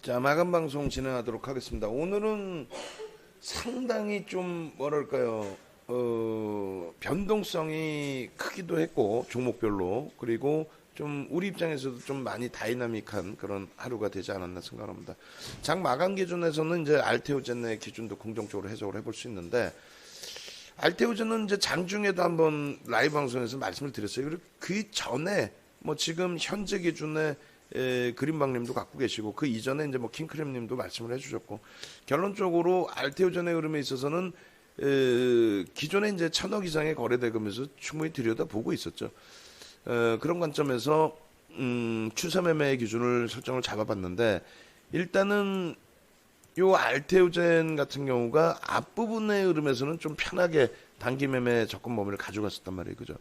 자, 마감 방송 진행하도록 하겠습니다. 오늘은 상당히 좀 뭐랄까요, 변동성이 크기도 했고 종목별로, 그리고 좀 우리 입장에서도 좀 많이 다이나믹한 그런 하루가 되지 않았나 생각합니다. 장 마감 기준에서는 이제 알테오젠의 기준도 긍정적으로 해석을 해볼 수 있는데, 알테오젠은 이제 장중에도 한번 라이브 방송에서 말씀을 드렸어요. 그리고 그 전에 뭐 지금 현재 기준에 그린방님도 갖고 계시고, 그 이전에 이제 뭐 킹크랩님도 말씀을 해주셨고, 결론적으로 알테오전의 흐름에 있어서는 기존에 이제 1,000억 이상의 거래대금에서 충분히 들여다보고 있었죠. 그런 관점에서 추세 매매의 기준을 설정을 잡아봤는데, 일단은 요 알테오젠 같은 경우가 앞부분의 흐름에서는 좀 편하게 단기 매매 접근 범위를 가져갔었단 말이에요, 그죠?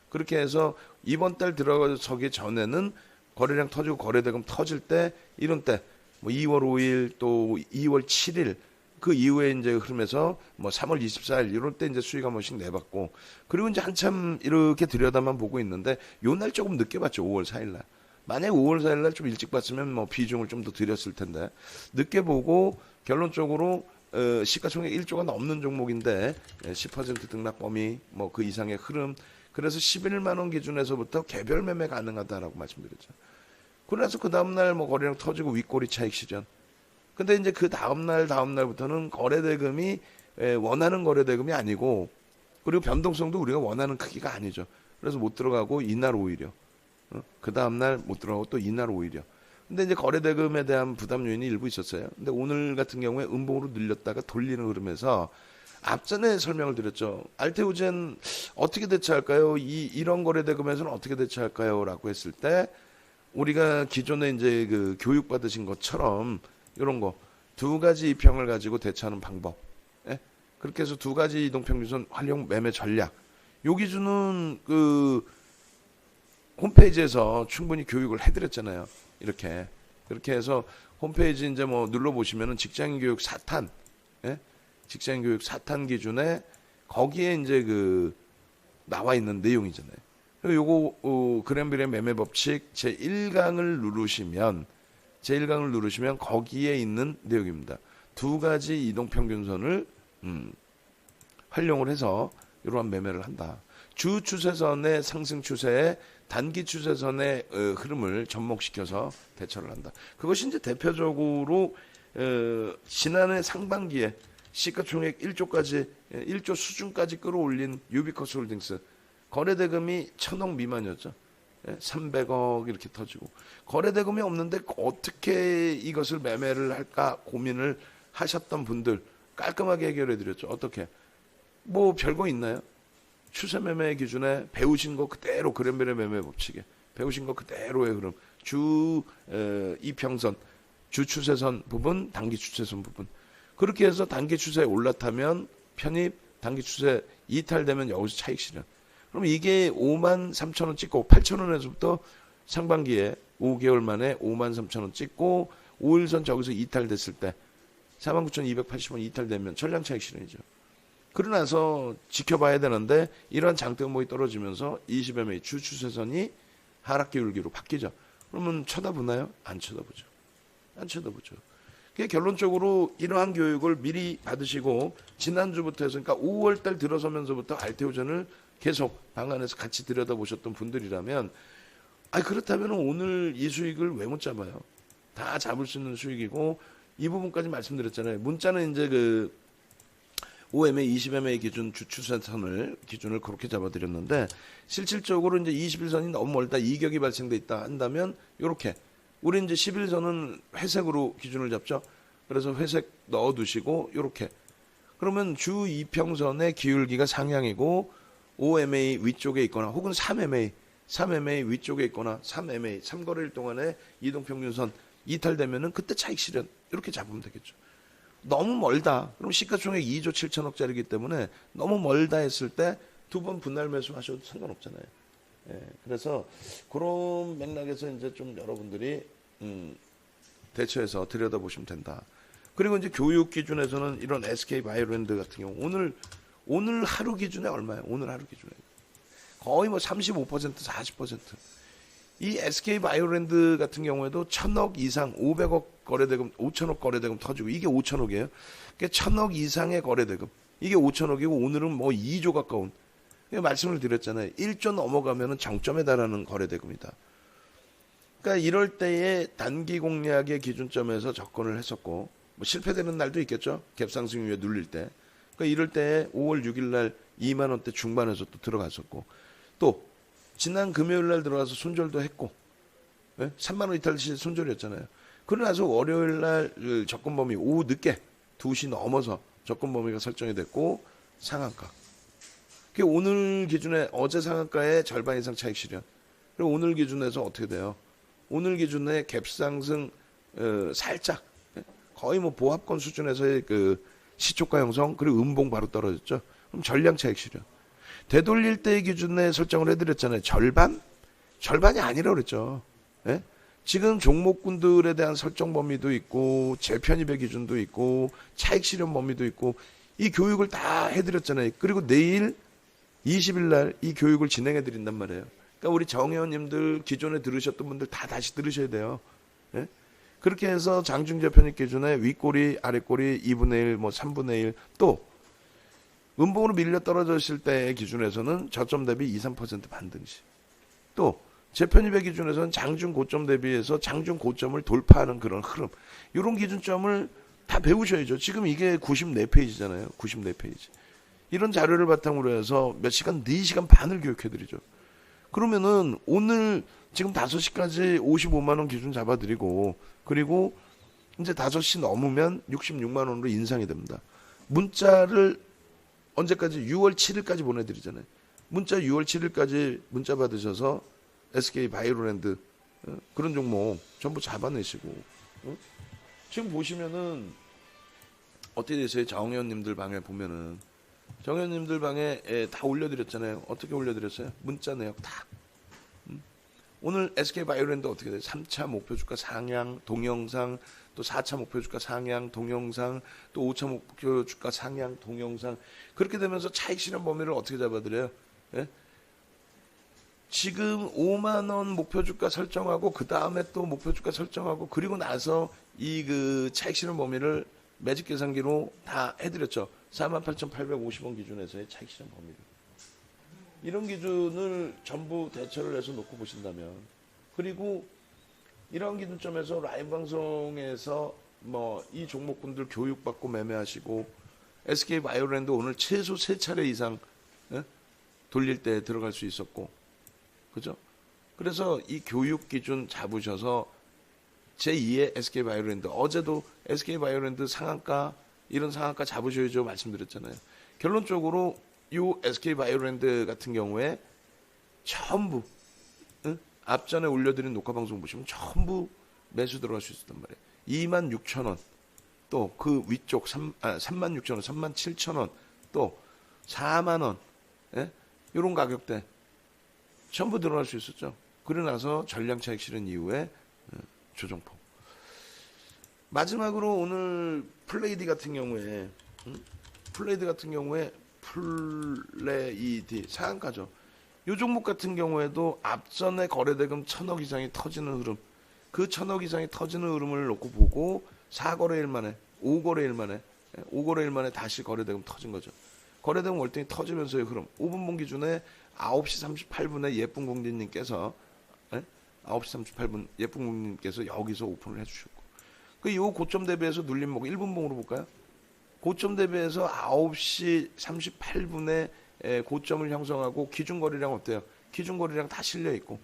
그렇게 해서 이번 달 들어서기 전에는 거래량 터지고 거래대금 터질 때, 이런 때, 뭐 2월 5일 또 2월 7일 그 이후에 이제 흐름에서 뭐 3월 24일 이럴 때 이제 수익 한 번씩 내봤고, 그리고 이제 한참 이렇게 들여다만 보고 있는데, 요 날 조금 늦게 봤죠. 5월 4일 날. 만약에 5월 4일 날 좀 일찍 봤으면 뭐 비중을 좀 더 드렸을 텐데, 늦게 보고 결론적으로 시가총액 1조가 넘는 종목인데 10% 등락 범위, 뭐 그 이상의 흐름, 그래서 11만 원 기준에서부터 개별 매매 가능하다라고 말씀드렸죠. 그래서 그 다음날 뭐 거래량 터지고 윗꼬리 차익 실현. 근데 이제 그 다음날부터는 거래대금이 원하는 거래대금이 아니고, 그리고 변동성도 우리가 원하는 크기가 아니죠. 그래서 못 들어가고 이날 오히려, 그 다음날 못 들어가고 또 이날 오히려. 근데 이제 거래대금에 대한 부담 요인이 일부 있었어요. 근데 오늘 같은 경우에 음봉으로 늘렸다가 돌리는 흐름에서, 앞전에 설명을 드렸죠. 알테오젠 어떻게 대처할까요? 이런 거래대금에서는 어떻게 대처할까요? 라고 했을 때, 우리가 기존에 이제 그 교육 받으신 것처럼 이런 거 두 가지 이평을 가지고 대처하는 방법. 예? 그렇게 해서 두 가지 이동평균선 활용 매매 전략. 요 기준은 그 홈페이지에서 충분히 교육을 해드렸잖아요. 이렇게. 그렇게 해서 홈페이지 이제 뭐 눌러보시면은 직장인 교육 4탄. 예? 직장인 교육 4탄 기준에 거기에 이제 그 나와 있는 내용이잖아요. 요거 그램빌의 매매 법칙 제1강을 누르시면 거기에 있는 내용입니다. 두 가지 이동 평균선을 활용을 해서 이러한 매매를 한다. 주 추세선의 상승 추세에 단기 추세선의 흐름을 접목시켜서 대처를 한다. 그것이 이제 대표적으로 지난해 상반기에 시가총액 1조 수준까지 끌어올린 유비커스 홀딩스, 거래대금이 1,000억 미만이었죠. 300억 이렇게 터지고, 거래대금이 없는데 어떻게 이것을 매매를 할까 고민을 하셨던 분들 깔끔하게 해결해 드렸죠. 어떻게? 뭐 별거 있나요? 추세 매매 기준에 배우신 거 그대로, 그램벨의 매매 법칙에 배우신 거 그대로의 흐름, 주 이평선, 주 추세선 부분, 단기 추세선 부분, 그렇게 해서 단기 추세에 올라타면 편입, 단기 추세 이탈되면 여기서 차익 실현. 그럼 이게 53,000원 찍고 8,000원에서부터 상반기에 5개월 만에 53,000원 찍고 5일선 저기서 이탈됐을 때 49,280원 이탈되면 전량 차익 실현이죠. 그러나서 지켜봐야 되는데, 이러한 장대음목이 떨어지면서 20MA 주 추세선이 하락 기울기로 바뀌죠. 그러면 쳐다보나요? 안 쳐다보죠. 안 쳐다보죠. 결론적으로 이러한 교육을 미리 받으시고, 지난주부터 해서, 그러니까 5월달 들어서면서부터 알테오전을 계속 방안에서 같이 들여다보셨던 분들이라면, 그렇다면 오늘 이 수익을 왜 못 잡아요? 다 잡을 수 있는 수익이고, 이 부분까지 말씀드렸잖아요. 문자는 이제 그 5MA, 20MA 기준 주추세선을 기준을 그렇게 잡아드렸는데, 실질적으로 이제 21선이 너무 멀다, 이격이 발생돼 있다 한다면, 요렇게 우리 이제 11선은 회색으로 기준을 잡죠. 그래서 회색 넣어두시고 요렇게, 그러면 주 이평선의 기울기가 상향이고 5MA 위쪽에 있거나, 혹은 3MA 위쪽에 있거나, 3MA 3거래일 동안에 이동평균선 이탈되면은 그때 차익 실현, 이렇게 잡으면 되겠죠. 너무 멀다, 그럼 시가총액 2조 7천억짜리이기 때문에 너무 멀다 했을 때 두 번 분할 매수 하셔도 상관없잖아요. 그래서 그런 맥락에서 이제 좀 여러분들이 대처해서 들여다보시면 된다. 그리고 이제 교육 기준에서는 이런 SK 바이오랜드 같은 경우 오늘 하루 기준에 얼마예요? 오늘 하루 기준에 거의 뭐 35%, 40%. 이 SK 바이오랜드 같은 경우에도 1,000억 이상 500억 거래대금 5천억 거래대금 터지고 이게 5천억이에요. 그러니까 1,000억 이상의 거래대금 이게 5천억이고 오늘은 뭐 2조 가까운 말씀을 드렸잖아요. 1조 넘어가면은 정점에 달하는 거래대금이다. 그러니까 이럴 때에 단기 공략의 기준점에서 접근을 했었고 뭐 실패되는 날도 있겠죠. 갭상승 위에 눌릴 때. 그러니까 이럴 때 5월 6일 날 2만 원대 중반에서 또 들어갔었고 또 지난 금요일 날 들어가서 손절도 했고 3만 원 이탈시 손절이었잖아요. 그러고 나서 월요일 날 접근 범위 오후 늦게 2시 넘어서 접근 범위가 설정이 됐고 상한가. 오늘 기준에 어제 상한가의 절반 이상 차익 실현. 그리고 오늘 기준에서 어떻게 돼요? 오늘 기준에 갭상승 살짝 거의 뭐 보합권 수준에서의 그 시초가 형성 그리고 음봉 바로 떨어졌죠. 그럼 전량 차익 실현. 되돌릴 때의 기준에 설정을 해드렸잖아요. 절반? 절반이 아니라 그랬죠. 예? 지금 종목군들에 대한 설정 범위도 있고 재편입의 기준도 있고 차익 실현 범위도 있고 이 교육을 다 해드렸잖아요. 그리고 내일 20일 날 이 교육을 진행해드린단 말이에요. 그러니까 우리 정회원님들 기존에 들으셨던 분들 다 다시 들으셔야 돼요. 예? 그렇게 해서 장중재 편입 기준에 윗꼬리, 아랫꼬리 2분의 1, 뭐 3분의 1, 또 음봉으로 밀려 떨어졌을 때의 기준에서는 저점 대비 2, 3% 반등시. 또 재편입의 기준에서는 장중 고점 대비해서 장중 고점을 돌파하는 그런 흐름. 이런 기준점을 다 배우셔야죠. 지금 이게 94페이지잖아요. 94페이지. 이런 자료를 바탕으로 해서 몇 시간, 4시간 반을 교육해드리죠. 그러면은 오늘 지금 5시까지 55만 원 기준 잡아드리고 그리고 이제 5시 넘으면 66만 원으로 인상이 됩니다. 문자를 언제까지? 6월 7일까지 보내드리잖아요. 문자 6월 7일까지 문자 받으셔서 SK 바이오랜드 그런 종목 전부 잡아내시고 지금 보시면은 어떻게 되세요? 정의원님들 방에 보면은 정의원님들 방에 다 올려드렸잖아요. 어떻게 올려드렸어요? 문자 내역 다. 오늘 SK 바이오랜드 어떻게 돼요? 3차 목표 주가 상향 동영상, 또 4차 목표 주가 상향 동영상, 또 5차 목표 주가 상향 동영상. 그렇게 되면서 차익 실현 범위를 어떻게 잡아드려요? 예? 지금 5만 원 목표 주가 설정하고 그 다음에 또 목표 주가 설정하고 그리고 나서 이 그 차익 실현 범위를 매직 계산기로 다 해드렸죠. 48,850원 기준에서의 차익 실현 범위를. 이런 기준을 전부 대처를 해서 놓고 보신다면 그리고 이런 기준점에서 라이브 방송에서 뭐 이 종목군들 교육받고 매매하시고 SK 바이오랜드 오늘 최소 3차례 이상 돌릴 때 들어갈 수 있었고 그죠? 그래서 이 교육 기준 잡으셔서 제2의 SK 바이오랜드 어제도 SK 바이오랜드 상한가 이런 상한가 잡으셔야죠 말씀드렸잖아요. 결론적으로 이 SK 바이오랜드 같은 경우에 전부 앞전에 올려드린 녹화방송 보시면 전부 매수 들어갈 수 있었단 말이에요. 26,000원 또 그 위쪽 36,000원 37,000원 또 4만원 이런 가격대 전부 들어갈 수 있었죠. 그러고 나서 전량 차익 실현 이후에 조정폭. 마지막으로 오늘 플레이디 같은 경우에 플레이디 상한가죠. 이 종목 같은 경우에도 앞전에 거래대금 1,000억 이상이 터지는 흐름, 그 1,000억 이상이 터지는 흐름을 놓고 보고 4거래일 만에 5거래일 만에 다시 거래대금 터진 거죠. 거래대금 월등히 터지면서의 흐름. 5분봉 기준에 9시 38분에 예쁜 공주님께서 9시 38분 예쁜 공주님께서 여기서 오픈을 해주셨고 이 고점 대비해서 눌림목 1분봉으로 볼까요? 고점 대비해서 9시 38분에 고점을 형성하고 기준거래량 어때요? 기준거래량 다 실려있고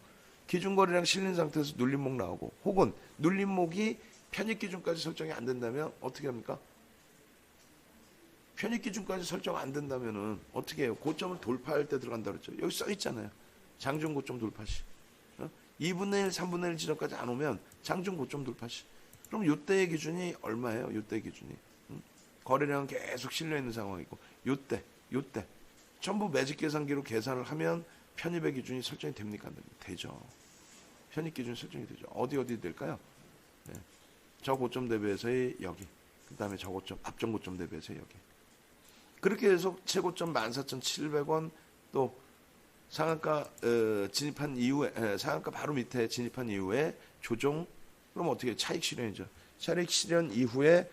기준거래량 실린 상태에서 눌림목 나오고 혹은 눌림목이 편입기준까지 설정이 안 된다면 어떻게 합니까? 편입기준까지 설정 안 된다면은 어떻게 해요? 고점을 돌파할 때 들어간다 그랬죠. 여기 써 있잖아요. 장중 고점 돌파 시. 2분의 1, 3분의 1 지점까지 안 오면 장중 고점 돌파 시. 그럼 요때의 기준이 얼마예요? 요때의 기준이. 거래량은 계속 실려있는 상황이고 요때 전부 매직 계산기로 계산을 하면 편입의 기준이 설정이 됩니까? 안 됩니까? 되죠. 편입 기준이 설정이 되죠. 어디 될까요? 네. 저 고점 대비해서의 여기 그 다음에 저 고점 앞전 고점 대비해서 여기 그렇게 해서 최고점 14,700원 또 상한가 진입한 이후에 상한가 바로 밑에 진입한 이후에 조정 그럼 어떻게 차익 실현이죠. 차익 실현 이후에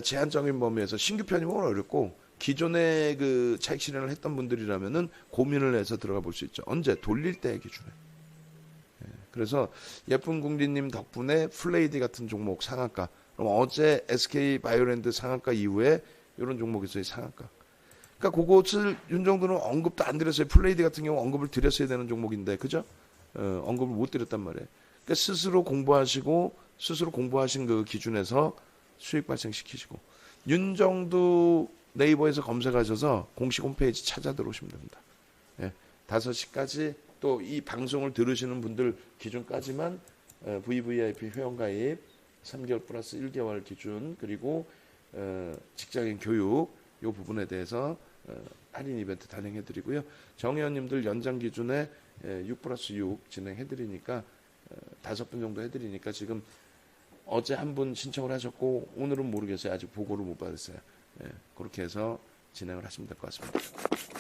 제한적인 범위에서 신규 편입은 어렵고 기존에 그 차익 실현을 했던 분들이라면은 고민을 해서 들어가 볼 수 있죠. 언제 돌릴 때 기준에. 그래서 예쁜 궁디님 덕분에 플레이드 같은 종목 상한가. 그럼 어제 SK 바이오랜드 상한가 이후에 이런 종목에서의 상한가. 그러니까 그것을 윤정도는 언급도 안 드렸어요. 플레이드 같은 경우 언급을 드렸어야 되는 종목인데, 그죠? 언급을 못 드렸단 말이에요. 그러니까 스스로 공부하시고 스스로 공부하신 그 기준에서 수익 발생시키시고 윤정도 네이버에서 검색하셔서 공식 홈페이지 찾아 들어오시면 됩니다. 5시까지 또 이 방송을 들으시는 분들 기준까지만 VVIP 회원가입 3개월 플러스 1개월 기준 그리고 직장인 교육 이 부분에 대해서 할인 이벤트 단행해드리고요. 정회원님들 연장 기준에 6 플러스 6 진행해드리니까 5분 정도 해드리니까 지금 어제 한 분 신청을 하셨고 오늘은 모르겠어요. 아직 보고를 못 받았어요. 그렇게 해서 진행을 하시면 될 것 같습니다.